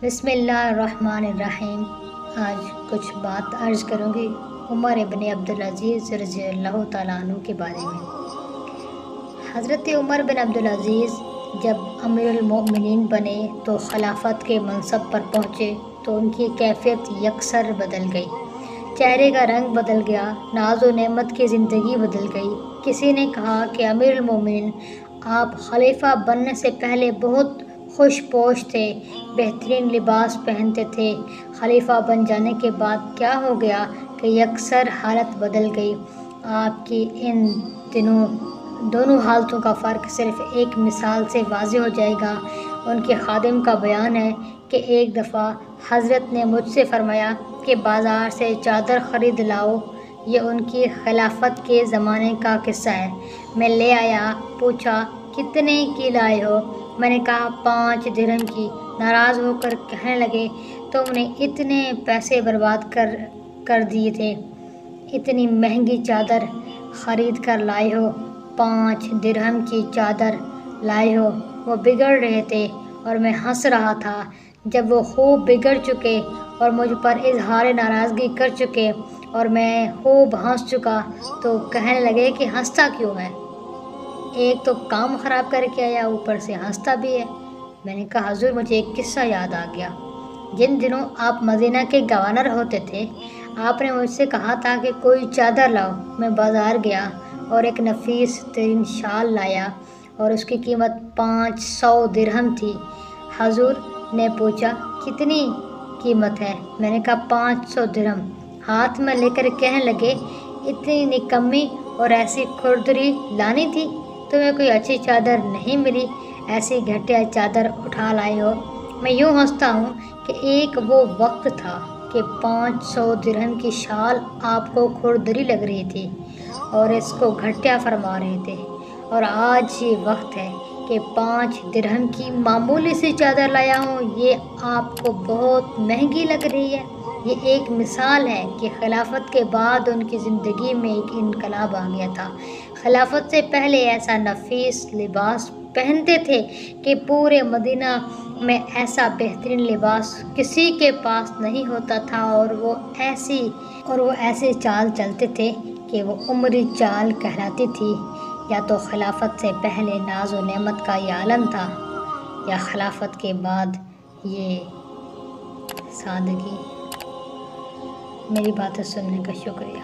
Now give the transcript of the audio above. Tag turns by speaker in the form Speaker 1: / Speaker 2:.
Speaker 1: बिस्मिल्लाहिर्रहमानिर्रहीम। आज कुछ बात अर्ज़ करूँगी उमर इब्न अब्दुल अज़ीज़ रज़ियल्लाहु तआला अन्हु के बारे में। हज़रत उमर बिन अब्दुल अज़ीज़ जब अमीरुल मोमिनीन बने तो खिलाफत के मनसब पर पहुँचे तो उनकी कैफियत यकसर बदल गई। चेहरे का रंग बदल गया, नाज व नेमत की ज़िंदगी बदल गई। किसी ने कहा कि अमीरुल मोमिनीन, आप खलीफा बनने से पहले बहुत खुशपोश थे, बेहतरीन लिबास पहनते थे। खलीफा बन जाने के बाद क्या हो गया कि यकसर हालत बदल गई। आपकी इन दोनों हालतों का फ़र्क सिर्फ़ एक मिसाल से वाज़ेह हो जाएगा। उनके खादिम का बयान है कि एक दफ़ा हज़रत ने मुझसे फ़रमाया कि बाज़ार से चादर ख़रीद लाओ। ये उनकी खिलाफत के ज़माने का किस्सा है। मैं ले आया, पूछा कितने की लाए हो? मैंने कहा 5 दिरहम की। नाराज़ होकर कहने लगे, तुमने इतने पैसे बर्बाद कर दिए थे, इतनी महंगी चादर ख़रीद कर लाए हो, 5 दिरहम की चादर लाए हो। वो बिगड़ रहे थे और मैं हंस रहा था। जब वो खूब बिगड़ चुके और मुझ पर इजहार नाराज़गी कर चुके और मैं खूब हंस चुका तो कहने लगे कि हंसता क्यों है? एक तो काम ख़राब करके आया, ऊपर से हंसता भी है। मैंने कहा हुज़ूर, मुझे एक किस्सा याद आ गया। जिन दिनों आप मदीना के गवर्नर होते थे, आपने मुझसे कहा था कि कोई चादर लाओ। मैं बाज़ार गया और एक नफीस तरीन शाल लाया और उसकी कीमत 500 दिरहम थी। हुज़ूर ने पूछा कितनी कीमत है? मैंने कहा 500 दिरहम। हाथ में लेकर कहने लगे, इतनी निकम्मी और ऐसी खुरदरी लानी थी? तुम्हें कोई अच्छी चादर नहीं मिली, ऐसी घटिया चादर उठा लाए हो। मैं यूँ हंसता हूँ कि एक वो वक्त था कि 500 दिरहम की शाल आपको खुरदरी लग रही थी और इसको घटिया फरमा रहे थे, और आज ये वक्त है कि 5 दिरहम की मामूली सी चादर लाया हूँ, ये आपको बहुत महंगी लग रही है। ये एक मिसाल है कि खिलाफत के बाद उनकी ज़िंदगी में एक इनकलाब आ गया था। खिलाफत से पहले ऐसा नफीस लिबास पहनते थे कि पूरे मदीना में ऐसा बेहतरीन लिबास किसी के पास नहीं होता था, और वो ऐसी चाल चलते थे कि वो उमरी चाल कहलाती थी। या तो खिलाफत से पहले नाज व नेमत का ये आलम था, या खिलाफत के बाद ये सादगी। मेरी बातें सुनने का शुक्रिया।